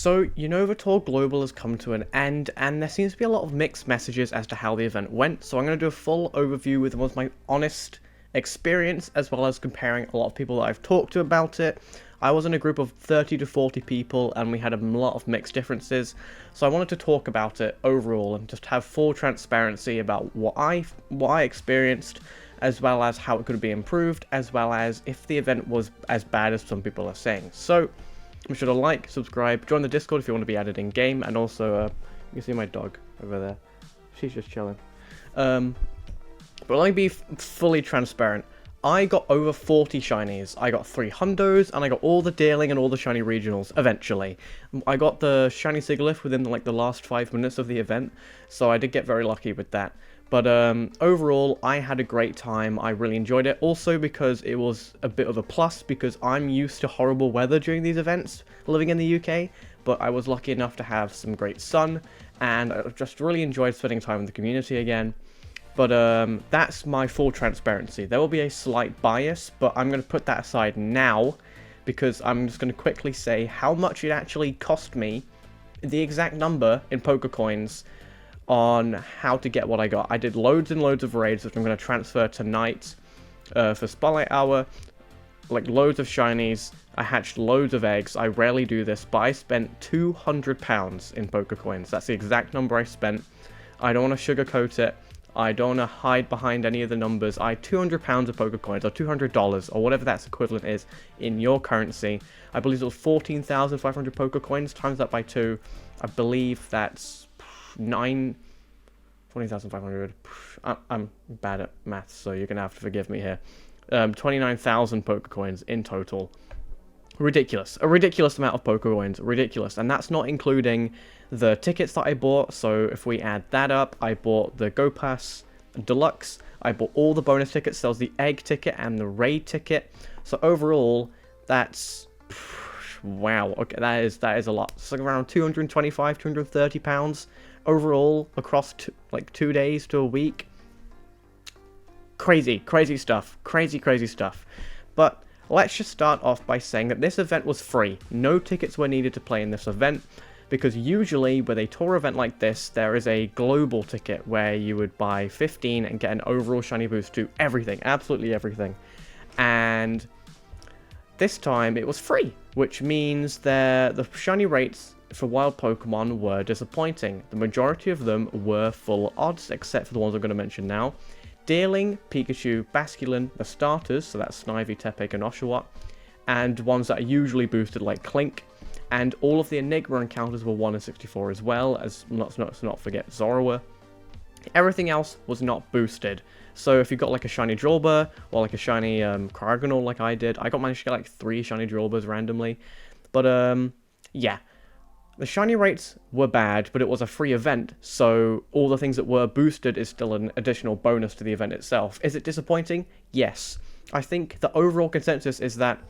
So, Unova Tour Global has come to an end, and there seems to be a lot of mixed messages as to how the event went, so I'm going to do a full overview with what's my honest experience, as well as comparing a lot of people that I've talked to about it. I was in a group of 30 to 40 people, and we had a lot of mixed differences, so I wanted to talk about it overall, and just have full transparency about what I experienced, as well as how it could be improved, as well as if the event was as bad as some people are saying. So, make sure to like, subscribe, join the Discord if you want to be added in game, and also, you can see my dog over there. She's just chilling. But let me be fully transparent. I got over 40 shinies. I got 3 hundos, and I got all the dealing and all the shiny regionals, eventually. I got the shiny Sigilyph within the last 5 minutes of the event, so I did get very lucky with that. But overall, I had a great time. I really enjoyed it. Also because it was a bit of a plus, because I'm used to horrible weather during these events, living in the UK. But I was lucky enough to have some great sun, and I just really enjoyed spending time with the community again. But that's my full transparency. There will be a slight bias, but I'm going to put that aside now, because I'm just going to quickly say how much it actually cost me, the exact number in Poker Coins, on how to get what I got. I did loads and loads of raids, which I'm going to transfer tonight for Spotlight Hour, like loads of shinies. I hatched loads of eggs. I rarely do this, but I spent £200 in Poker Coins. That's the exact number I spent. I don't want to sugarcoat it. I don't want to hide behind any of the numbers. I had £200 of Poker Coins, or $200, or whatever that's equivalent is in your currency. I believe it was 14,500 Poker Coins, times that by 2. I believe that's 20,500. I'm bad at maths, so you're gonna have to forgive me here. 29,000 Poker Coins in total. Ridiculous. A ridiculous amount of Poker Coins. Ridiculous. And that's not including the tickets that I bought. So if we add that up, I bought the Go Pass Deluxe. I bought all the bonus tickets. There was the egg ticket and the raid ticket. So overall, that's wow. Okay, that is a lot. It's like around 225, 230 pounds overall across 2 days to a week. Crazy stuff. Crazy stuff. But let's just start off by saying that this event was free. No tickets were needed to play in this event, because usually with a tour event like this, there is a global ticket where you would buy 15 and get an overall shiny boost to everything, absolutely everything. And this time it was free, which means the shiny rates for wild Pokemon were disappointing. The majority of them were full odds, except for the ones I'm going to mention now. Dealing, Pikachu, Basculin, the starters, so that's Snivy, Tepig, and Oshawott, and ones that are usually boosted like Clink, and all of the Enigma encounters were 1 in 64 as well, as let's not forget Zorua. Everything else was not boosted, so if you got like a shiny Drawlbur, or like a shiny Cryogonal like I did, I managed to get like 3 shiny Drawlburs randomly, but yeah. The shiny rates were bad, but it was a free event, so all the things that were boosted is still an additional bonus to the event itself. Is it disappointing? Yes. I think the overall consensus is that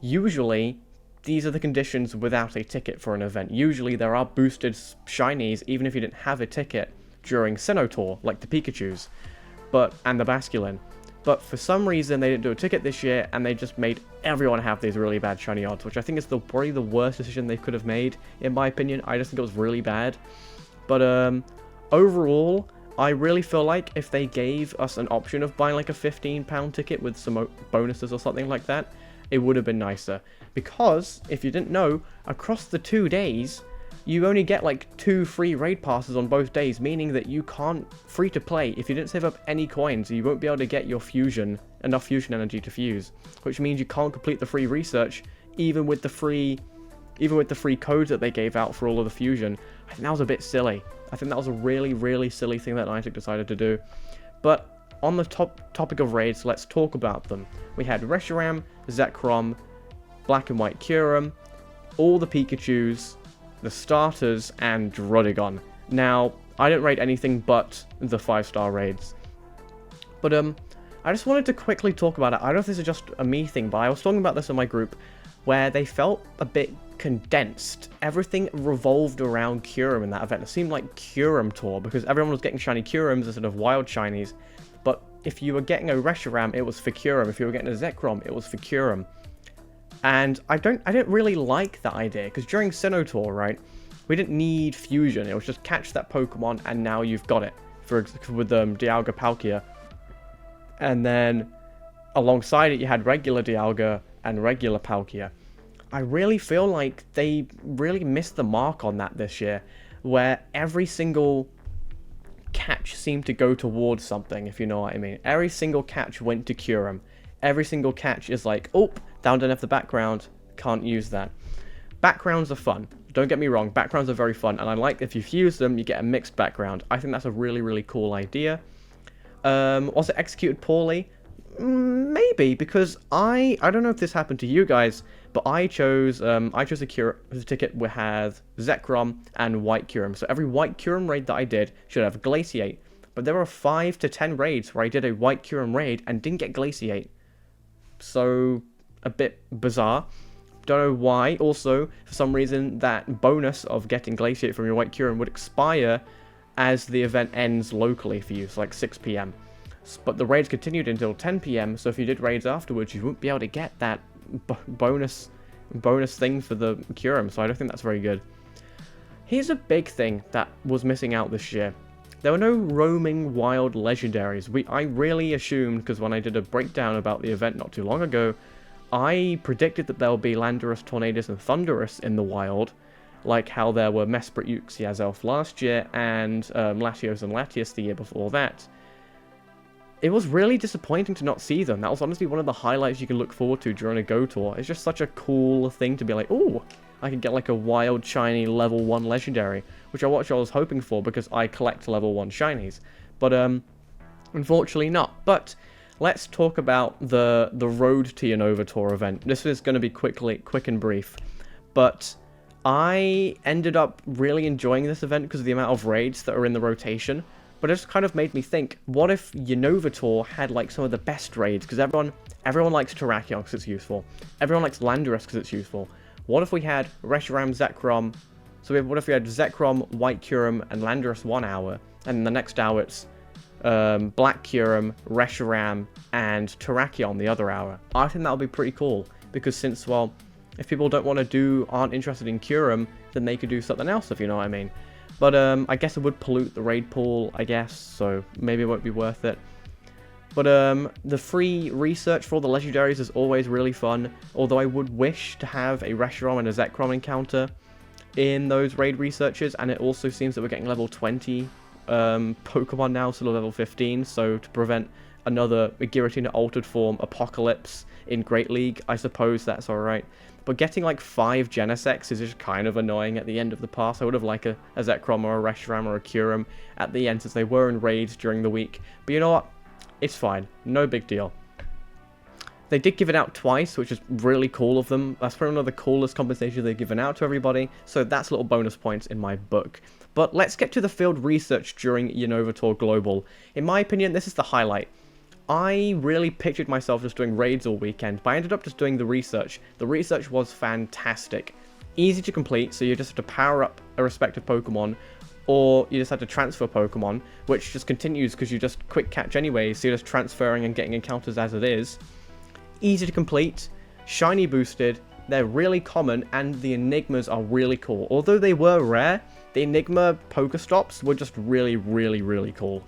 usually these are the conditions without a ticket for an event. Usually there are boosted shinies even if you didn't have a ticket during Sinnoh Tour, like the Pikachus and the Basculin. But for some reason they didn't do a ticket this year, and they just made everyone have these really bad shiny odds, which I think is probably the worst decision they could have made, in my opinion. I just think it was really bad. But overall, I really feel like if they gave us an option of buying like a £15 ticket with some bonuses or something like that, it would have been nicer. Because, if you didn't know, across the 2 days, you only get like 2 free raid passes on both days, meaning that you can't free to play. If you didn't save up any coins, you won't be able to get your enough fusion energy to fuse, which means you can't complete the free research, even with the free codes that they gave out for all of the fusion. I think that was a bit silly. I think that was a really silly thing that Niantic decided to do. But on the topic of raids, let's talk about them. We had Reshiram, Zekrom, Black and White Kyurem, all the Pikachus, the starters, and Druddigon. Now, I didn't raid anything but the 5-star raids. But I just wanted to quickly talk about it. I don't know if this is just a me thing, but I was talking about this in my group, where they felt a bit condensed. Everything revolved around Kyurem in that event. It seemed like Kyurem Tour, because everyone was getting shiny Kyurems instead of wild shinies. But if you were getting a Reshiram, it was for Kyurem. If you were getting a Zekrom, it was for Kyurem. And I didn't really like that idea, because during Sinnoh, right, we didn't need fusion. It was just catch that Pokemon and now you've got it. With Dialga Palkia. And then alongside it you had regular Dialga and regular Palkia. I really feel like they really missed the mark on that this year, where every single catch seemed to go towards something, if you know what I mean. Every single catch went to Kyurem. Every single catch is like, oh, down don't have the background, can't use that. Backgrounds are fun. Don't get me wrong, backgrounds are very fun, and I like if you fuse them, you get a mixed background. I think that's a really, really cool idea. Was it executed poorly? Maybe, because I don't know if this happened to you guys, but I chose a ticket which has Zekrom and White Kyurem. So every White Kyurem raid that I did should have Glaciate. But there were 5 to 10 raids where I did a White Kyurem raid and didn't get Glaciate. So, a bit bizarre. Don't know why. Also, for some reason, that bonus of getting Glaciate from your White Kyurem would expire as the event ends locally for you, so like 6 PM. But the raids continued until 10 PM, so if you did raids afterwards, you wouldn't be able to get that bonus thing for the Kyurem, so I don't think that's very good. Here's a big thing that was missing out this year. There were no roaming wild legendaries. I really assumed, because when I did a breakdown about the event not too long ago, I predicted that there would be Landorus, Tornadus, and Thundurus in the wild, like how there were Mesprit, Uxie, Elf last year, and Latios and Latias the year before that. It was really disappointing to not see them. That was honestly one of the highlights you can look forward to during a Go Tour. It's just such a cool thing to be like, ooh, I can get like a wild, shiny, level 1 legendary, which I was hoping for because I collect level 1 shinies. But, unfortunately not. But, let's talk about the Road to Unova Tour event. This is going to be quick and brief. But, I ended up really enjoying this event because of the amount of raids that are in the rotation. But it just kind of made me think, what if Unova Tour had like some of the best raids? Because everyone likes Terrakion because it's useful. Everyone likes Landorus because it's useful. What if we had Reshiram, Zekrom? So what if we had Zekrom, White Kyurem, and Landorus 1 hour, and the next hour it's Black Kyurem, Reshiram, and Terrakion the other hour? I think that would be pretty cool, because since, well, if people aren't interested in Kyurem, then they could do something else, if you know what I mean. But I guess it would pollute the raid pool, I guess, so maybe it won't be worth it. But the free research for all the legendaries is always really fun, although I would wish to have a Reshiram and a Zekrom encounter in those raid researches, and it also seems that we're getting level 20 Pokemon now, so level 15, so to prevent another Giratina altered form Apocalypse in Great League, I suppose that's alright. But getting like 5 Genesects is just kind of annoying at the end of the pass. I would have liked a Zekrom or a Reshiram or a Kyurem at the end, since they were in raids during the week. But you know what? It's fine. No big deal. They did give it out twice, which is really cool of them. That's probably one of the coolest compensations they've given out to everybody. So that's little bonus points in my book. But let's get to the field research during Unova Tour Global. In my opinion, this is the highlight. I really pictured myself just doing raids all weekend, but I ended up just doing the research. The research was fantastic. Easy to complete, so you just have to power up a respective Pokemon, or you just have to transfer Pokemon, which just continues because you just quick catch anyway, so you're just transferring and getting encounters as it is. Easy to complete, shiny boosted, they're really common, and the Enigmas are really cool. Although they were rare, the Enigma Pokestops were just really, really, really cool.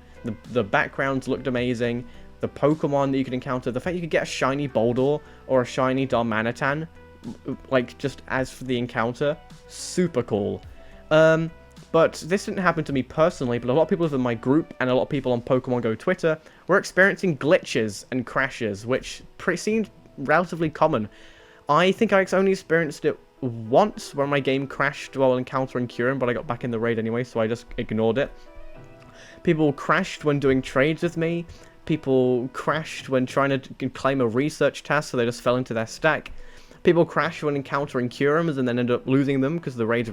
The backgrounds looked amazing. The Pokemon that you could encounter, the fact you could get a shiny Boldor or a shiny Darmanitan, like, just as for the encounter, super cool. But this didn't happen to me personally, but a lot of people within my group and a lot of people on Pokemon Go Twitter were experiencing glitches and crashes, which seemed relatively common. I think I only experienced it once when my game crashed while encountering Kyurem, but I got back in the raid anyway, so I just ignored it. People crashed when doing trades with me. People crashed when trying to claim a research task, so they just fell into their stack. People crashed when encountering Kyurems and then ended up losing them because the raids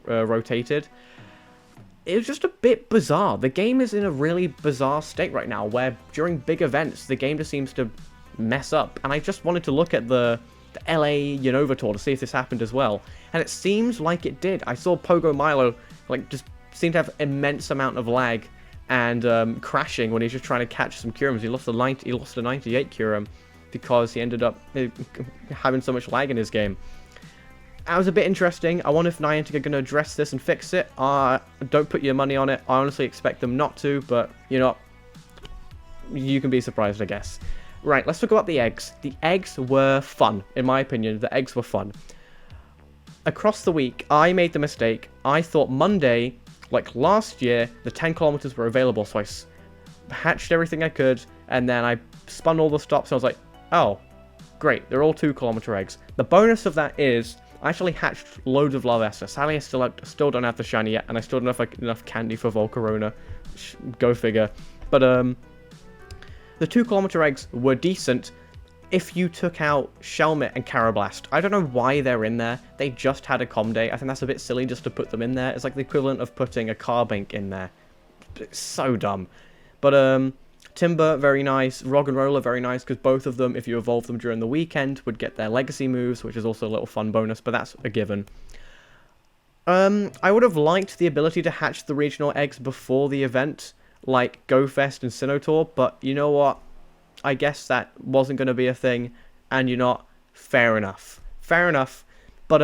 rotated. It was just a bit bizarre. The game is in a really bizarre state right now, where during big events, the game just seems to mess up. And I just wanted to look at the LA Unova Tour to see if this happened as well. And it seems like it did. I saw Pogo Milo, like, just seemed to have immense amount of lag and crashing when he's just trying to catch some Kyurems. He lost a 98 Kyurem. because he ended up having so much lag in his game. That was a bit interesting. I wonder if Niantic are going to address this and fix it. Don't put your money on it. I honestly expect them not to, but, you know, you can be surprised, I guess. Right, let's talk about the eggs. The eggs were fun, in my opinion. The eggs were fun. Across the week, I made the mistake. I thought Monday, like last year, the 10 kilometers were available, so I hatched everything I could, and then I spun all the stops, and I was like, oh, great, they're all 2-kilometer eggs. The bonus of that is I actually hatched loads of Larvesta. Sadly, I still don't have the shiny yet, and I still don't have enough candy for Volcarona. Go figure. But the 2-kilometer eggs were decent if you took out Shelmet and Carablast. I don't know why they're in there. They just had a com day. I think that's a bit silly just to put them in there. It's like the equivalent of putting a Carbink in there. It's so dumb. But Timber, very nice. Rog and Roller, very nice, because both of them, if you evolve them during the weekend, would get their legacy moves, which is also a little fun bonus, but that's a given. I would have liked the ability to hatch the regional eggs before the event, like GoFest and Sinotaur, but you know what? I guess that wasn't going to be a thing, and you're not. Fair enough. Fair enough. But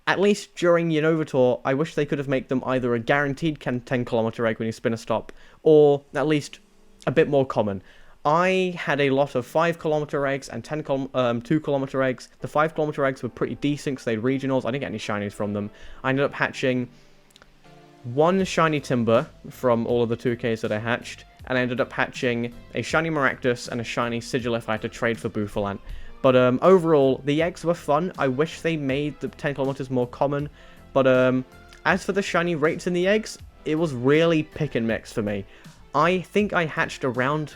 at least during Unova Tour, I wish they could have made them either a guaranteed 10-kilometer egg when you spin a stop, or at least a bit more common. I had a lot of 5-kilometer eggs and 2-kilometer eggs. The 5-kilometer eggs were pretty decent because they had regionals. I didn't get any shinies from them. I ended up hatching 1 shiny Timber from all of the 2Ks that I hatched, and I ended up hatching a shiny Maractus and a shiny Sigilif I had to trade for Bouffalant. But overall, the eggs were fun. I wish they made the 10 kilometers more common. But as for the shiny rates in the eggs, it was really pick and mix for me. I think I hatched around,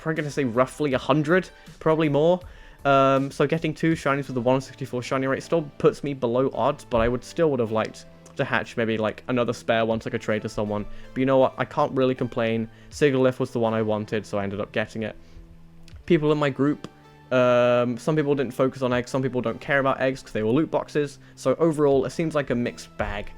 I'm going to say roughly 100, probably more. So getting 2 shinies with the 164 shiny rate still puts me below odds, but I would have liked to hatch maybe like another spare one so I could trade to someone. But you know what? I can't really complain. Sigilif was the one I wanted, so I ended up getting it. People in my group, some people didn't focus on eggs, some people don't care about eggs because they were loot boxes. So overall, it seems like a mixed bag.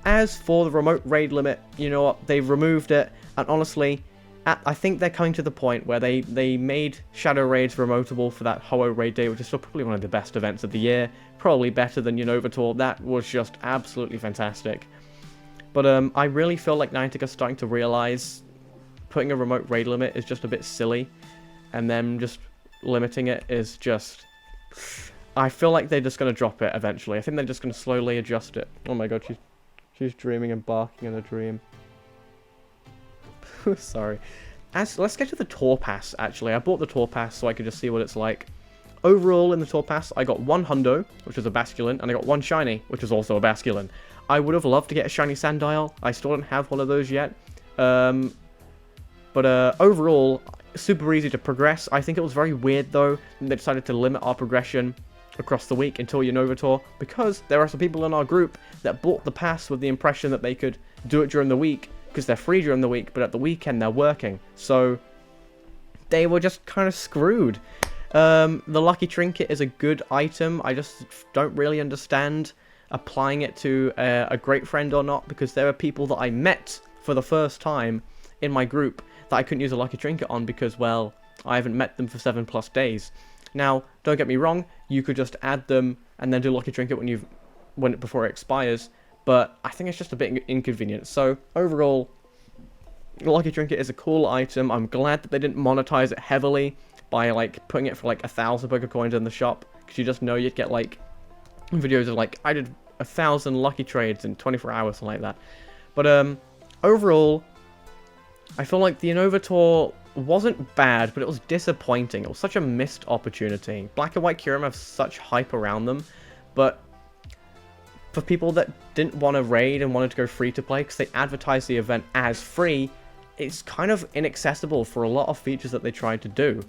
As for the remote raid limit, you know what? They've removed it, and honestly, I think they're coming to the point where they made Shadow Raids remotable for that Ho-Oh Raid Day, which is still probably one of the best events of the year. Probably better than Unova Tour. That was just absolutely fantastic. But I really feel like Niantic are starting to realize putting a remote raid limit is just a bit silly, and then just limiting it is just... I feel like they're just going to drop it eventually. I think they're just going to slowly adjust it. Oh my god, she's dreaming and barking in a dream. Sorry. Let's get to the Tour Pass, actually. I bought the Tour Pass so I could just see what it's like. Overall, in the Tour Pass, I got 1 Hundo, which is a Basculin, and I got 1 Shiny, which is also a Basculin. I would have loved to get a Shiny Sandile. I still don't have one of those yet. But overall, super easy to progress. I think it was very weird, though, that they decided to limit our progression across the week until Unova Tour, because there are some people in our group that bought the pass with the impression that they could do it during the week, because they're free during the week, but at the weekend they're working. So they were just kind of screwed. The Lucky Trinket is a good item. I just don't really understand applying it to a great friend or not, because there are people that I met for the first time in my group that I couldn't use a Lucky Trinket on because, well, I haven't met them for 7+ days. Now, don't get me wrong, you could just add them and then do Lucky Trinket before it expires, but I think it's just a bit inconvenient. So overall, Lucky Trinket is a cool item. I'm glad that they didn't monetize it heavily by like putting it for like 1,000 Poké Coins in the shop, because you just know you'd get like videos of like, I did 1,000 lucky trades in 24 hours, something like that. But overall, I feel like the Unova Tour wasn't bad, but it was disappointing. It was such a missed opportunity. Black and White Kyurem have such hype around them, but for people that didn't want to raid and wanted to go free to play because they advertised the event as free, it's kind of inaccessible for a lot of features that they tried to do.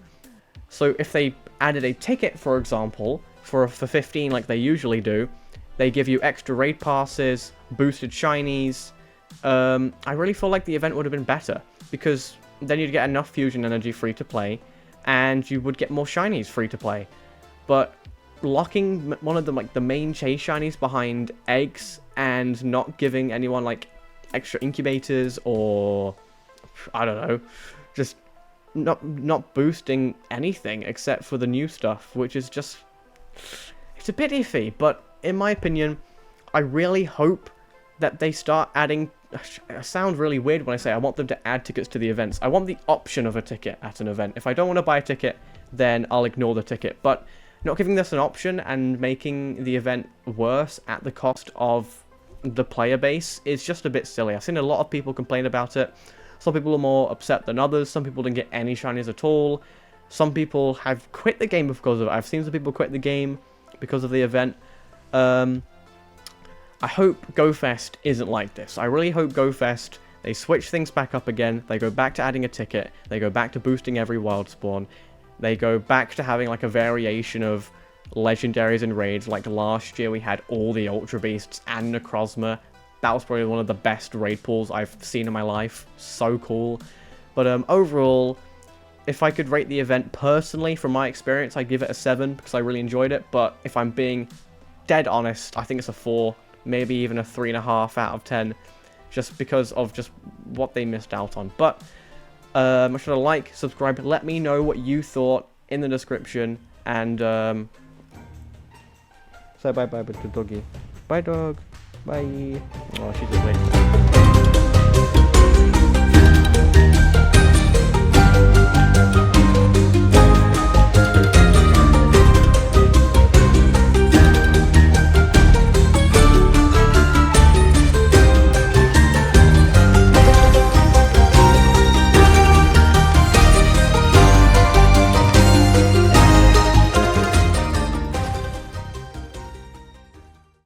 So if they added a ticket, for example, for 15 like they usually do, they give you extra raid passes, boosted shinies. I really feel like the event would have been better, because then you'd get enough fusion energy free to play, and you would get more shinies free to play. But locking one of the the main chase shinies behind eggs and not giving anyone like extra incubators, or I don't know, just not boosting anything except for the new stuff, which is just, it's a bit iffy. But in my opinion, I really hope that they start adding. I sound really weird when I say I want them to add tickets to the events. I want the option of a ticket at an event. If I don't want to buy a ticket, then I'll ignore the ticket. But not giving this an option and making the event worse at the cost of the player base is just a bit silly. I've seen a lot of people complain about it. Some people are more upset than others. Some people didn't get any shinies at all. Some people have quit the game because of it. I've seen some people quit the game because of the event. I hope GoFest isn't like this. I really hope GoFest, they switch things back up again. They go back to adding a ticket. They go back to boosting every wild spawn. They go back to having like a variation of legendaries and raids. Like last year we had all the Ultra Beasts and Necrozma. That was probably one of the best raid pools I've seen in my life. So cool. But overall, if I could rate the event personally, from my experience, I'd give it a 7 because I really enjoyed it. But if I'm being dead honest, I think it's a 4. Maybe even a 3.5 out of 10, just because of just what they missed out on. But make sure to like, subscribe, let me know what you thought in the description, and say bye-bye to the doggy. Bye, dog. Bye. Oh, she's a